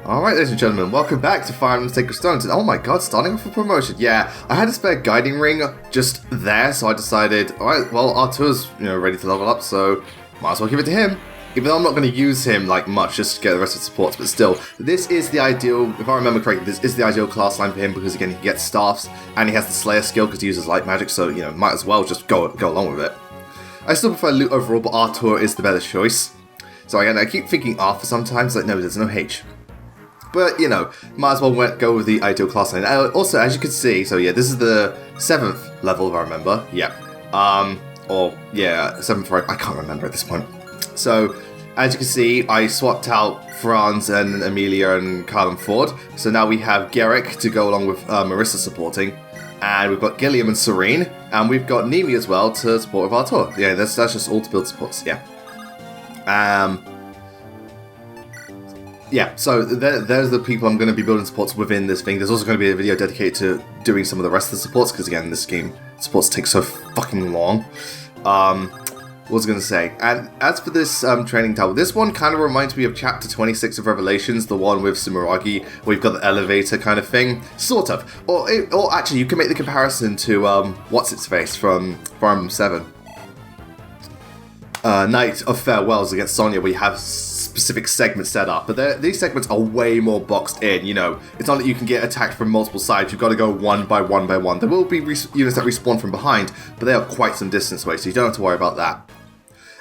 Alright, ladies and gentlemen, welcome back to Fire and Sacred Stones. And oh my god, starting off with promotion. Yeah, I had a spare guiding ring just there, so I decided, alright, well, Artur's, ready to level up, so might as well give it to him. Even though I'm not going to use him, like, much, just to get the rest of the supports, but still, this is the ideal, if I remember correctly, this is the ideal class line for him, because again, he gets staffs, and he has the Slayer skill, because he uses light magic, so, might as well just go along with it. I still prefer Loot overall, but Artur is the better choice. So again, I keep thinking Arthur sometimes, like, no, there's no H. But, might as well go with the ideal class line. Also, as you can see, so yeah, this is the 7th level, if I remember. Yeah. 7th, right? I can't remember at this point. So, as you can see, I swapped out Franz and Amelia and Carl and Ford. So now we have Gerik to go along with Marissa supporting. And we've got Gilliam and Serene. And we've got Nemi as well to support with Artur. Yeah, that's just all to build supports, yeah. Yeah, so there's the people I'm going to be building supports within this thing. There's also going to be a video dedicated to doing some of the rest of the supports, because again, this game, supports take so fucking long. What was I going to say? And as for this training tower, this one kind of reminds me of Chapter 26 of Revelations, the one with Sumeragi, where you've got the elevator kind of thing. Sort of. Or actually, you can make the comparison to, What's-Its-Face from Fire Emblem 7. Night of Farewells against Sonya, where you have specific segments set up, but these segments are way more boxed in. It's not that you can get attacked from multiple sides. You've got to go one by one by one. There will be units that respawn from behind, but they are quite some distance away, so you don't have to worry about that.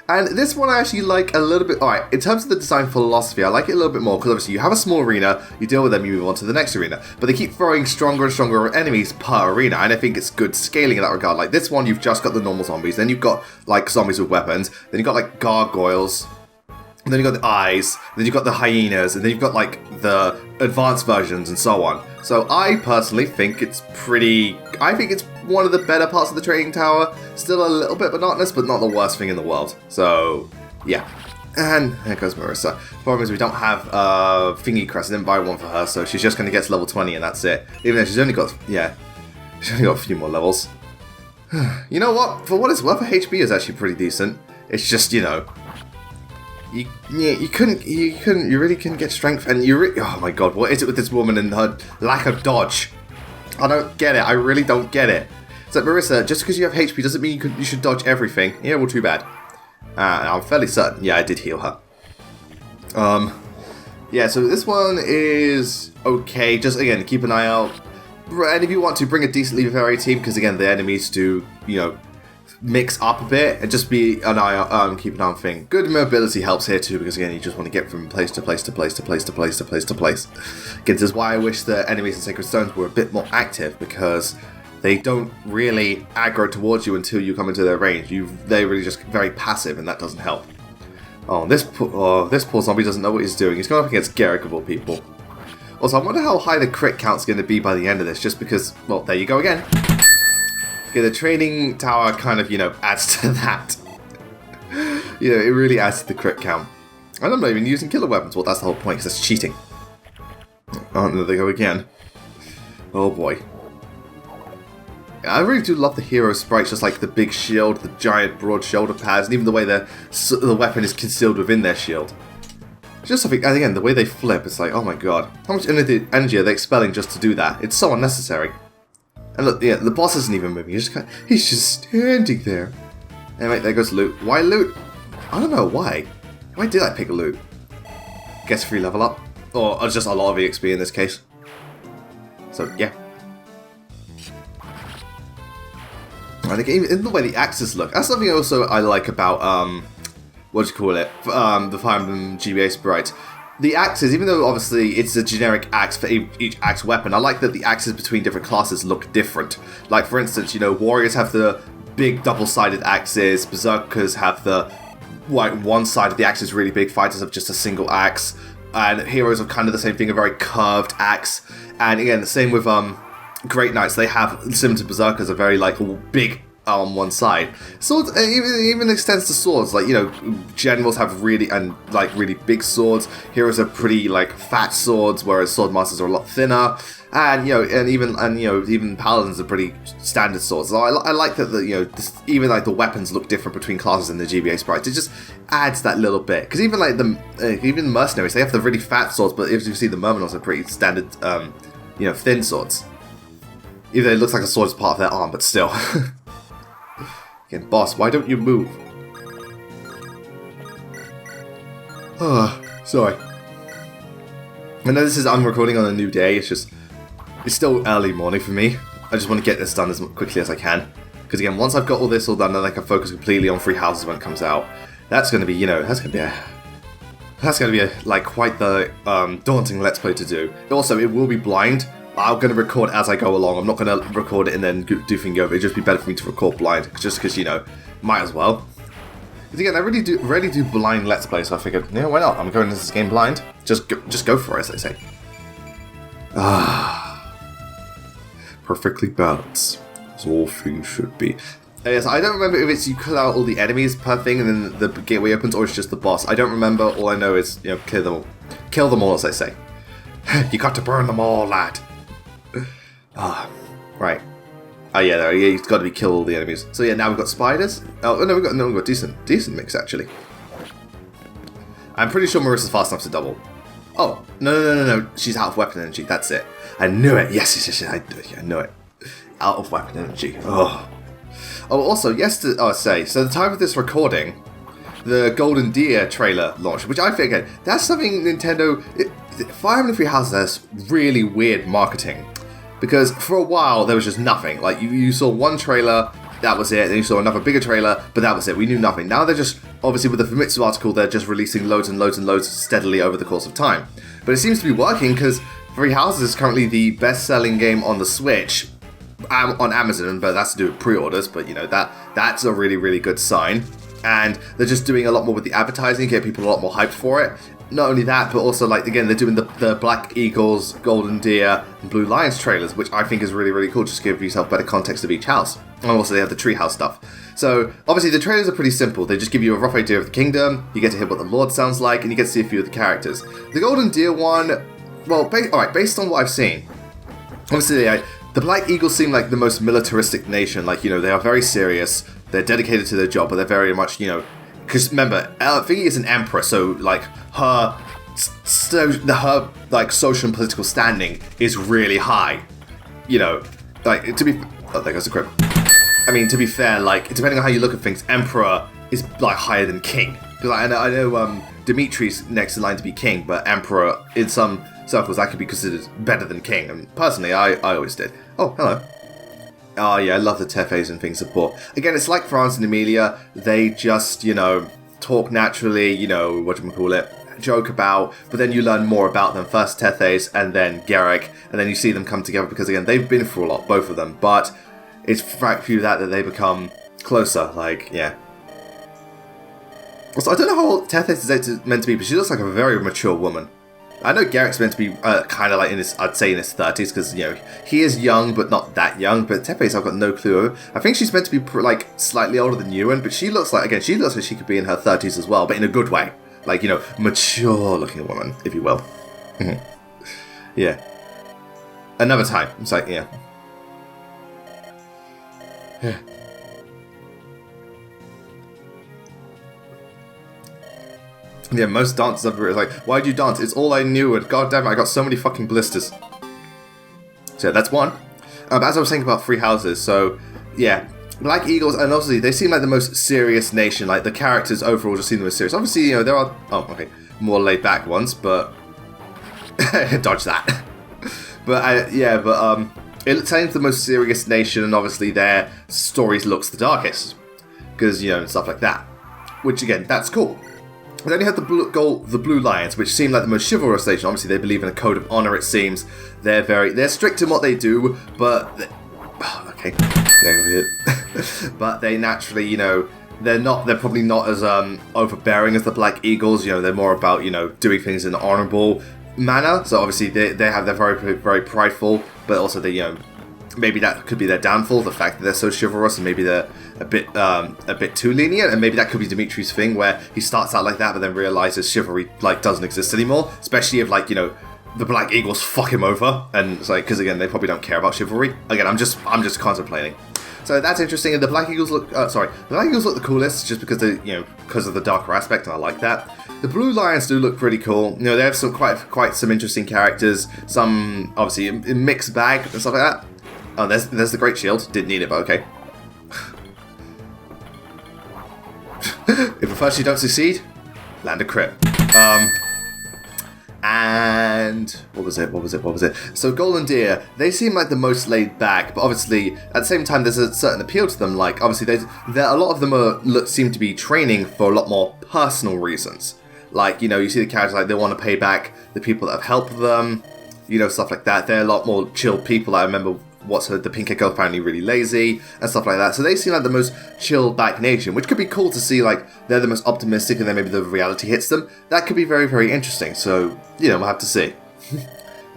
And this one I actually like a little bit. Alright, in terms of the design philosophy, I like it a little bit more, because obviously you have a small arena, you deal with them, you move on to the next arena, but they keep throwing stronger and stronger enemies per arena, and I think it's good scaling in that regard. Like this one, you've just got the normal zombies, then you've got like zombies with weapons, then you've got like gargoyles, and then you've got the eyes, then you've got the hyenas, and then you've got like the advanced versions and so on. So I personally think it's one of the better parts of the training tower. Still a little bit monotonous, but not the worst thing in the world. So, yeah. And there goes Marissa. Problem is we don't have Thingy Crest. I didn't buy one for her, so she's just going to get to level 20 and that's it. Even though she's only got a few more levels. You know what? For what it's worth, her HP is actually pretty decent. It's just, you really couldn't get strength, and oh my god, what is it with this woman and her lack of dodge? I don't get it, I really don't get it. It's like, Marissa, just because you have HP doesn't mean you should dodge everything. Yeah, well, too bad. I'm fairly certain, yeah, I did heal her. Yeah, so this one is okay, just again, keep an eye out. And if you want to, bring a decently varied team, because again, the enemies do, mix up a bit and just be an eye out, keep an eye on thing. Good mobility helps here too, because again, you just want to get from place to place to place to place to place to place to place. Again, this is why I wish the enemies in Sacred Stones were a bit more active, because they don't really aggro towards you until you come into their range. They're really just very passive, and that doesn't help. Oh, this poor zombie doesn't know what he's doing. He's going up against Gerik of all people. Also, I wonder how high the crit count's going to be by the end of this, just because, well, there you go again. Okay, the training tower kind of, adds to that. It really adds to the crit count. And I'm not even using killer weapons. Well, that's the whole point, because that's cheating. Oh, there they go again. Oh boy. I really do love the hero sprites, just like the big shield, the giant broad shoulder pads, and even the way the weapon is concealed within their shield. Just something, and again, the way they flip, it's like, oh my god. How much energy are they expelling just to do that? It's so unnecessary. And look, yeah, the boss isn't even moving. He's just standing there. Anyway, there goes loot. Why loot? I don't know why. Why did I pick loot? Guess free level up, or just a lot of EXP in this case. So yeah. And again, in the way the axes look, that's something also I like about what do you call it? The Fire Emblem GBA sprites. The axes, even though obviously it's a generic axe for each axe weapon, I like that the axes between different classes look different. Like, for instance, warriors have the big double-sided axes, berserkers have the, one side of the axe is really big, fighters have just a single axe, and heroes are kind of the same thing, a very curved axe. And again, the same with Great Knights, they have, similar to berserkers, a very, big on one side. Swords even extends to swords. Like, you know, generals have really big swords. Heroes are pretty like fat swords, whereas sword masters are a lot thinner. And even paladins are pretty standard swords. So I like that even like the weapons look different between classes in the GBA sprites. It just adds that little bit. Because even like even mercenaries, they have the really fat swords, but if you see the merminols are pretty standard, thin swords. Even though it looks like a sword is part of their arm, but still. Again, boss, why don't you move? Sorry. I know I'm recording on a new day. It's still early morning for me. I just want to get this done as quickly as I can. Because again, once I've got all this all done, then I can focus completely on Free Houses when it comes out. That's going to be, like quite the daunting Let's Play to do. Also, it will be blind. I'm going to record as I go along. I'm not going to record it and then do things over. It'd just be better for me to record blind, just because, might as well. Because again, I really do blind Let's Play, so I figured, why not? I'm going into this game blind. Just go for it, as they say. Perfectly balanced, as all things should be. Yes, I don't remember if it's you kill out all the enemies per thing and then the gateway opens, or it's just the boss. I don't remember. All I know is, kill them all, as they say. You got to burn them all, lad. Right. Oh yeah, he's got to kill all the enemies. So yeah, now we've got spiders. Oh no, we've got decent mix actually. I'm pretty sure Marissa's fast enough to double. Oh no! She's out of weapon energy. That's it. I knew it. Yes. I knew it. Out of weapon energy. Oh. Also, so the time of this recording, the Golden Deer trailer launched, which I figured that's something Nintendo. Fire Emblem Three Houses has really weird marketing. Because for a while, there was just nothing. Like, you saw one trailer, that was it. Then you saw another bigger trailer, but that was it. We knew nothing. Now they're just, obviously with the Famitsu article, they're just releasing loads and loads and loads steadily over the course of time. But it seems to be working, because Three Houses is currently the best-selling game on the Switch, on Amazon, but that's to do with pre-orders, but that's a really, really good sign. And they're just doing a lot more with the advertising, get people a lot more hyped for it. Not only that, but also, like, again, they're doing the Black Eagles, Golden Deer, and Blue Lions trailers, which I think is really, really cool, just to give yourself better context of each house. And also, they have the Treehouse stuff. So, obviously, the trailers are pretty simple. They just give you a rough idea of the kingdom, you get to hear what the Lord sounds like, and you get to see a few of the characters. The Golden Deer one, well, based on what I've seen, obviously, the Black Eagles seem like the most militaristic nation. Like, they are very serious, they're dedicated to their job, but they're very much, because remember, Thingy is an emperor, so like her social and political standing is really high. Like to be. Oh, there goes the crib. I mean, to be fair, like depending on how you look at things, emperor is like higher than king. Because I know Dimitri's next in line to be king, but emperor in some circles that could be considered better than king. And personally, I always did. Oh, hello. Oh yeah, I love the Tefes and things support. Again, it's like Franz and Amelia. They just, talk naturally, joke about, but then you learn more about them. First Tefes and then Gerik, and then you see them come together because, again, they've been through a lot, both of them. But it's through that they become closer, like, yeah. Also, I don't know how old Tefes is meant to be, but she looks like a very mature woman. I know Gerik's meant to be kind of like in his 30s, because, he is young, but not that young. But Tefes, I've got no clue. I think she's meant to be, like, slightly older than Ewan, but she looks like she could be in her 30s as well, but in a good way. Like, mature-looking woman, if you will. Yeah. Another time. It's like, yeah. Yeah. Yeah, most dances ever is like, why'd you dance? It's all I knew, and goddamn, I got so many fucking blisters. So yeah, that's one. As I was saying about Three Houses, so yeah, Black Eagles, and obviously they seem like the most serious nation. Like the characters overall just seem the most serious. Obviously, there are more laid back ones, but dodge that. But it seems the most serious nation, and obviously their stories looks the darkest because and stuff like that. Which again, that's cool. And then you have the Blue Lions, which seem like the most chivalrous nation. Obviously, they believe in a code of honor. It seems they're strict in what they do, but but they naturally, they're probably not as overbearing as the Black Eagles. They're more about doing things in an honorable manner. So obviously they're very, very prideful, but also they maybe that could be their downfall, the fact that they're so chivalrous, and maybe they're a bit too lenient, and maybe that could be Dimitri's thing, where he starts out like that, but then realizes chivalry like doesn't exist anymore, especially if like, you know, the Black Eagles fuck him over, and it's like, because again, they probably don't care about chivalry. Again, I'm just contemplating. So that's interesting, and the Black Eagles look, the Black Eagles look the coolest, just because they, you know, because of the darker aspect, and I like that. The Blue Lions do look pretty cool. You know, they have some quite some interesting characters, some obviously a mixed bag and stuff like that. Oh, there's the Great Shield. Didn't need it, but okay. If at first you don't succeed, land a crit. And what was it? So Golden Deer, they seem like the most laid back, but obviously at the same time there's a certain appeal to them. Like obviously a lot of them seem to be training for a lot more personal reasons. Like, you know, you see the characters like they want to pay back the people that have helped them, you know, stuff like that. They're a lot more chill people. I remember the pink girl apparently really lazy and stuff like that. So they seem like the most chilled back nation, which could be cool to see. Like they're the most optimistic, and then maybe the reality hits them. That could be very, very interesting. So you know, we'll have to see.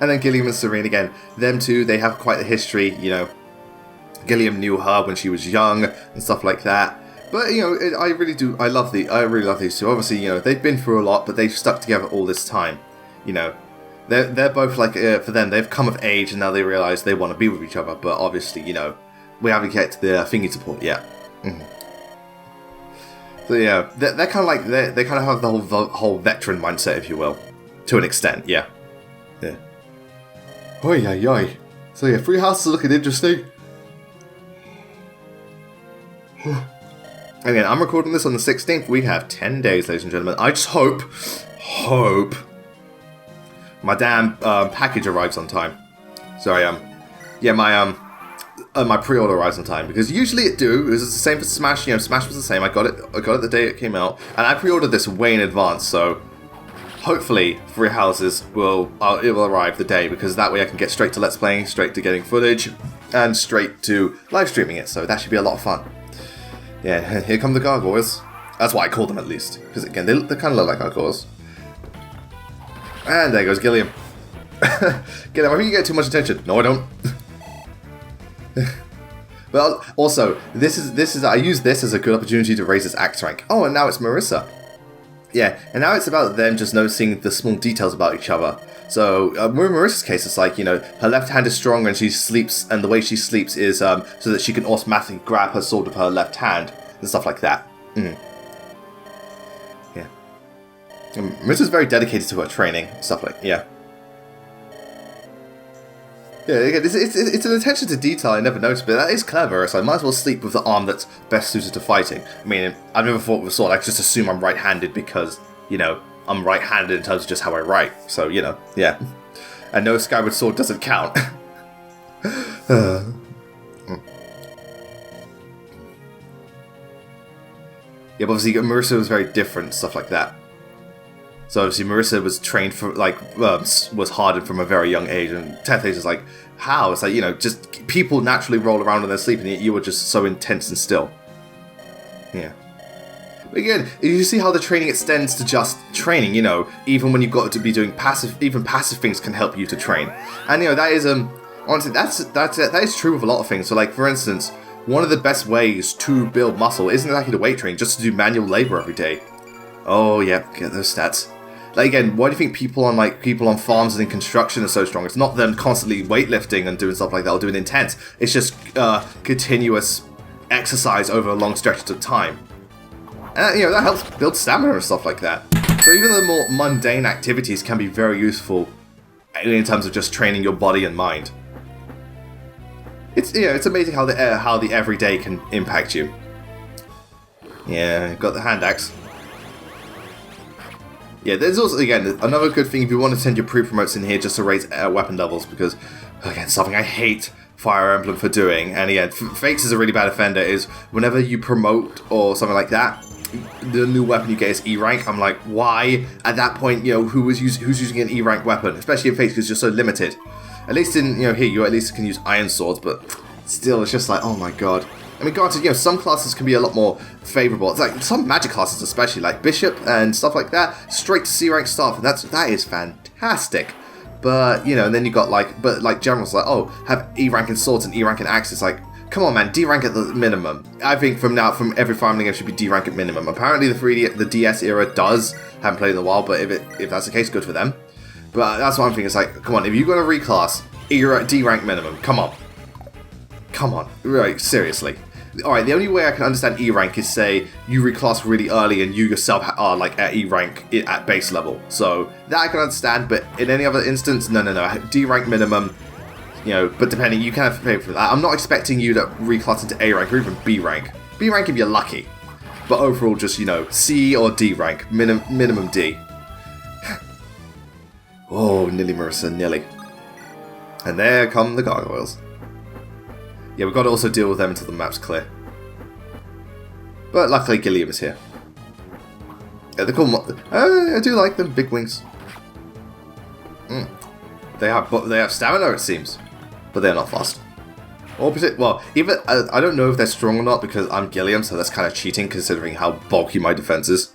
And then Gilliam and Serene again. Them two, they have quite a history. You know, Gilliam knew her when she was young and stuff like that. But you know, I really love these two. Obviously, you know, they've been through a lot, but they've stuck together all this time. You know. They're both like, for them, they've come of age and now they realise they want to be with each other, but obviously, you know, we haven't get to the thingy support yet. So yeah, they're kind of like, they kind of have the whole veteran mindset, if you will, to an extent, yeah. Oi. So yeah, Three Houses are looking interesting. Again, I'm recording this on the 16th, we have 10 days, ladies and gentlemen. I just hope my damn package arrives on time. Sorry, my pre-order arrives on time, because usually it was the same for Smash. You know, Smash was the same. I got it the day it came out, and I pre-ordered this way in advance. So hopefully, Three Houses it will arrive the day, because that way I can get straight to Let's Playing, straight to getting footage, and straight to live streaming it. So that should be a lot of fun. Yeah, here come the gargoyles. That's what I call them, at least, because again, they kind of look like gargoyles. And there goes Gilliam. Gilliam, I think you get too much attention. No, I don't. Well, also, I use this as a good opportunity to raise its axe rank. Oh, and now it's Marissa. Yeah, and now it's about them just noticing the small details about each other. So, in Marissa's case, it's like, you know, her left hand is strong and she sleeps, and the way she sleeps is so that she can automatically grab her sword with her left hand, and stuff like that. Marissa's very dedicated to her training, stuff like, yeah. Yeah, it's an attention to detail I never noticed, but that is clever, so I might as well sleep with the arm that's best suited to fighting. I mean, I've never fought with a sword, I just assume I'm right-handed because, you know, I'm right-handed in terms of just how I write, so, you know, yeah. And no, Skyward Sword doesn't count. Yeah, but obviously Marissa was very different, stuff like that. So obviously Marissa was trained for, like, was hardened from a very young age, and Tethys is like, how? It's like, you know, just people naturally roll around in their sleep, and you were just so intense and still. Yeah. But again, you see how the training extends to just training, you know, even when you've got to be doing passive things can help you to train. And, you know, that is, honestly, that is true with a lot of things. So, like, for instance, one of the best ways to build muscle isn't exactly to weight train, just to do manual labor every day. Oh, yeah, get those stats. Like, again, why do you think people on farms and in construction are so strong? It's not them constantly weightlifting and doing stuff like that or doing intense. It's just continuous exercise over long stretches of time. And, you know, that helps build stamina and stuff like that. So even the more mundane activities can be very useful in terms of just training your body and mind. It's, you know, it's amazing how the everyday can impact you. Yeah, got the hand axe. Yeah, there's also, again, another good thing if you want to send your pre-promotes in here just to raise weapon levels, because, again, something I hate Fire Emblem for doing, and again, Fates is a really bad offender, is whenever you promote or something like that, the new weapon you get is E rank. I'm like, why? At that point, you know, who's using an E rank weapon, especially in Fates because you're so limited. At least in, you know, here you at least can use iron swords, but still, it's just like, oh my god. I mean, granted, you know, some classes can be a lot more favourable. It's like some magic classes, especially like Bishop and stuff like that, straight to C rank stuff, and that is fantastic. But, you know, and then you got like, but like generals like, oh, have E rank in swords and E rank in axes. Like, come on, man, D rank at the minimum. I think from every Fire Emblem game should be D rank at minimum. Apparently the DS era does. Haven't played in a while, but if that's the case, good for them. But that's what I'm thinking. It's like, come on, if you're going to reclass, you're at D rank minimum. Come on. Come on. Right, seriously. Alright, the only way I can understand E rank is, say, you reclass really early and you yourself are, like, at E rank at base level. So, that I can understand, but in any other instance, no. D rank minimum, you know, but depending, you can have to pay for that. I'm not expecting you to reclass into A rank or even B rank. B rank if you're lucky. But overall, just, you know, C or D rank. Minimum D. Oh, nearly, Marissa, nearly. And there come the gargoyles. Yeah, we've got to also deal with them until the map's clear. But luckily, Gilliam is here. Yeah, they're cool. I do like them. Big wings. They have stamina, it seems, but they're not fast. Well, even I don't know if they're strong or not because I'm Gilliam, so that's kind of cheating considering how bulky my defense is.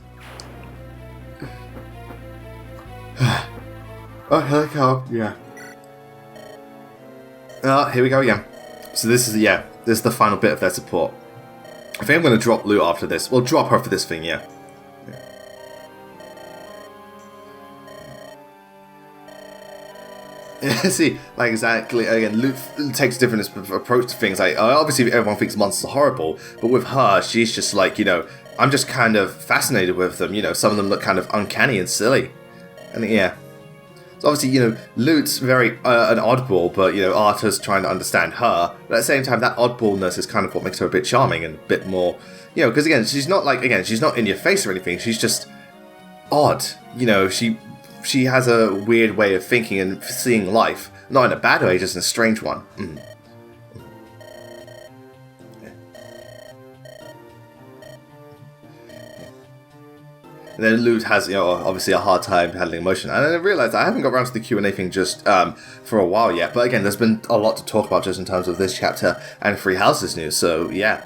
Oh, here they come. Yeah. Here we go again. So this is the final bit of their support. I think I'm going to drop Lou after this. Well, drop her for this thing, yeah. See, like exactly, again, Lou takes a different approach to things. Like, obviously everyone thinks monsters are horrible, but with her, she's just like, you know, I'm just kind of fascinated with them. You know, some of them look kind of uncanny and silly. And yeah. So obviously, you know, Lute's very an oddball, but, you know, Arthur's trying to understand her. But at the same time, that oddballness is kind of what makes her a bit charming and a bit more, you know, because again, she's not like, she's not in your face or anything. She's just odd. You know, she has a weird way of thinking and seeing life. Not in a bad way, just in a strange one. And then Lute has, you know, obviously a hard time handling emotion. And I realised I haven't got around to the Q&A thing just for a while yet. But again, there's been a lot to talk about just in terms of this chapter and Three Houses news. So, yeah.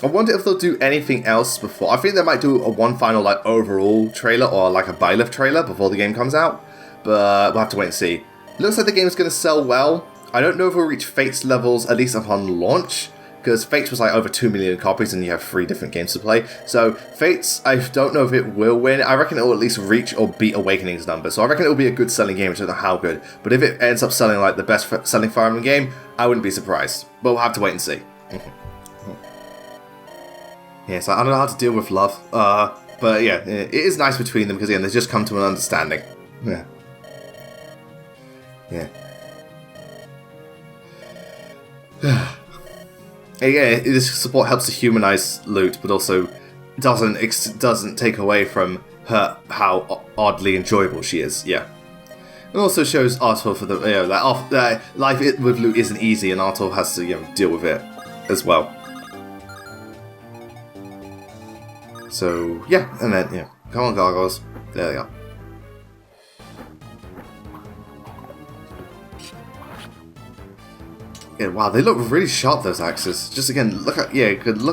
I wonder if they'll do anything else before. I think they might do one final, like, overall trailer or, like, a Byleth trailer before the game comes out. But we'll have to wait and see. Looks like the game's going to sell well. I don't know if we'll reach Fate's levels, at least upon launch. Because Fates was like over 2 million copies and you have 3 different games to play. So Fates, I don't know if it will win. I reckon it will at least reach or beat Awakening's number. So I reckon it will be a good selling game. I don't know how good. But if it ends up selling like the best selling Fire Emblem game, I wouldn't be surprised. But we'll have to wait and see. Yeah, so I don't know how to deal with love. But yeah, it is nice between them because again, they just come to an understanding. Yeah. Yeah. Yeah, this support helps to humanize Lute, but also doesn't take away from her how oddly enjoyable she is. Yeah, and also shows Arthur for the life with Lute isn't easy, and Arthur has to deal with it as well. So yeah, and then come on, gargoyles. There they are. Yeah, wow, they look really sharp, those axes. Just again, look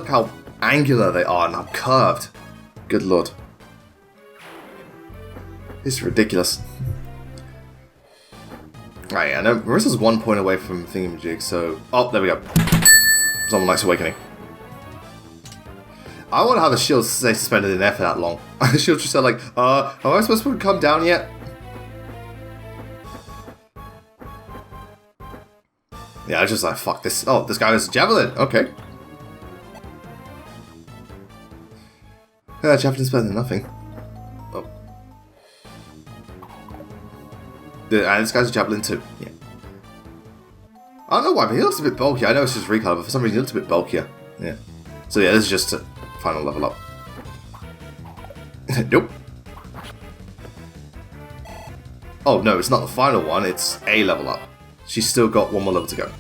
how angular they are and how curved. Good lord. This is ridiculous. Right, I know Marissa's 1 point away from Thingamajig, so... Oh, there we go. Someone likes Awakening. I wonder how the shields stay suspended in there for that long. The shields just said like, am I supposed to come down yet? Yeah, I was just like, fuck this. Oh, this guy has a javelin. Okay. Yeah, javelin's better than nothing. Oh. And this guy's a javelin too. Yeah. I don't know why, but he looks a bit bulky. I know it's just recolor, but for some reason he looks a bit bulkier. Yeah. So yeah, this is just a final level up. Nope. Oh no, it's not the final one. It's a level up. She's still got 1 more level to go.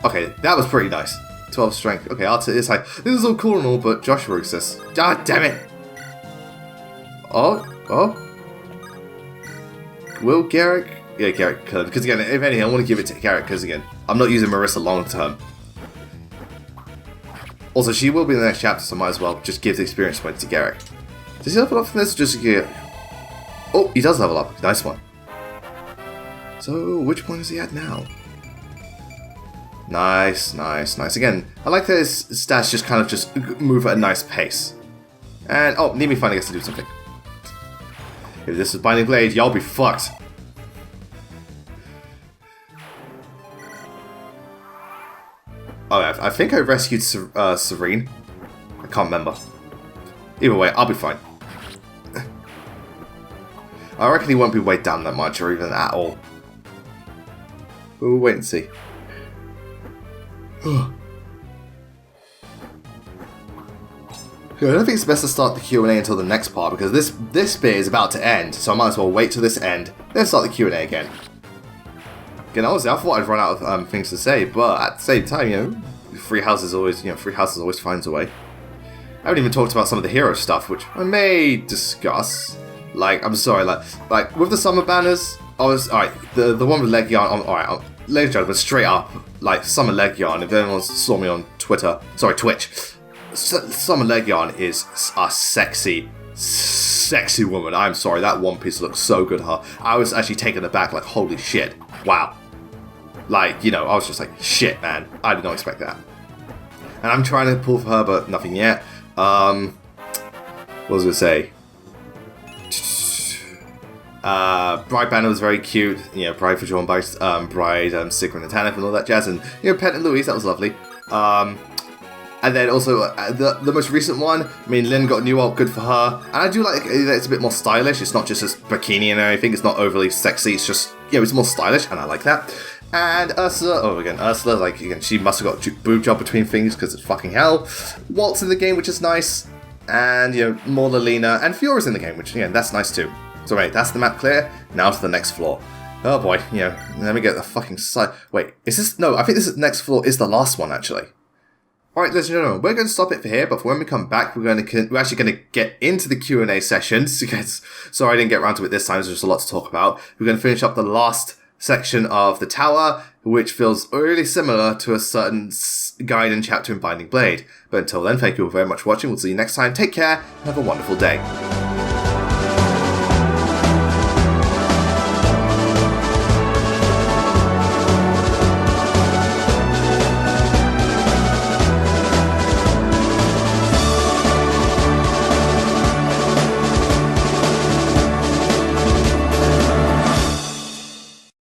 Okay, that was pretty nice. 12 strength. Okay, Arthur is like, this is all cool and all, but Joshua exists. God damn it! Oh. Will Gerik? Yeah, Gerik could. Because again, if anything, I want to give it to Gerik, because again, I'm not using Marissa long term. Also, she will be in the next chapter, so might as well just give the experience points to Gerik. Does he level up from this? Just Gerik? Oh, he does level up. Nice one. So, which one is he at now? Nice, nice, nice. Again, I like that his stats just kind of just move at a nice pace. And, oh, Nemi finally gets to do something. If this is Binding Blade, y'all be fucked. Oh, I think I rescued Serene. I can't remember. Either way, I'll be fine. I reckon he won't be weighed down that much, or even at all. We'll wait and see. Yeah, I don't think it's best to start the Q&A until the next part, because this bit is about to end, so I might as well wait till this end, then start the Q&A again. Again, honestly, I thought I'd run out of things to say, but at the same time, you know, Free Houses always finds a way. I haven't even talked about some of the hero stuff, which I may discuss. Like, I'm sorry, like with the summer banners, alright, the one with Legion, alright, ladies and gentlemen, straight up, like, Summer Legion, if anyone saw me on Twitch, Summer Legion is a sexy woman. I'm sorry, that one piece looks so good, her. I was actually taken aback, like, holy shit, wow. Like, you know, I was just like, shit, man, I did not expect that. And I'm trying to pull for her, but nothing yet. What was I gonna say? Bride Banner was very cute, you know, Bride for John by Bride, Sigrid and Tanith and all that jazz, and, you know, Pet and Louise, that was lovely. And then also, the most recent one, I mean, Lynn got a new ult, good for her. And I do like that it's a bit more stylish, it's not just this bikini and everything, it's not overly sexy, it's just, yeah, it's more stylish, and I like that. And Ursula, Ursula, like, again, she must have got a boob job between things, because it's fucking hell. Walt's in the game, which is nice. And, you know, more Lilina, and Fiora's in the game, which, again, that's nice too. So wait, that's the map clear, now to the next floor. Oh boy, you know, let me get the fucking side. Wait, is this, no, I think this next floor is the last one, actually. Alright, ladies and gentlemen, we're going to stop it for here, but for when we come back, we're actually going to get into the Q&A sessions. Sorry I didn't get around to it this time, there's just a lot to talk about. We're going to finish up the last section of the tower, which feels really similar to a certain guide and chapter in Binding Blade. But until then, thank you all very much for watching, we'll see you next time, take care, and have a wonderful day.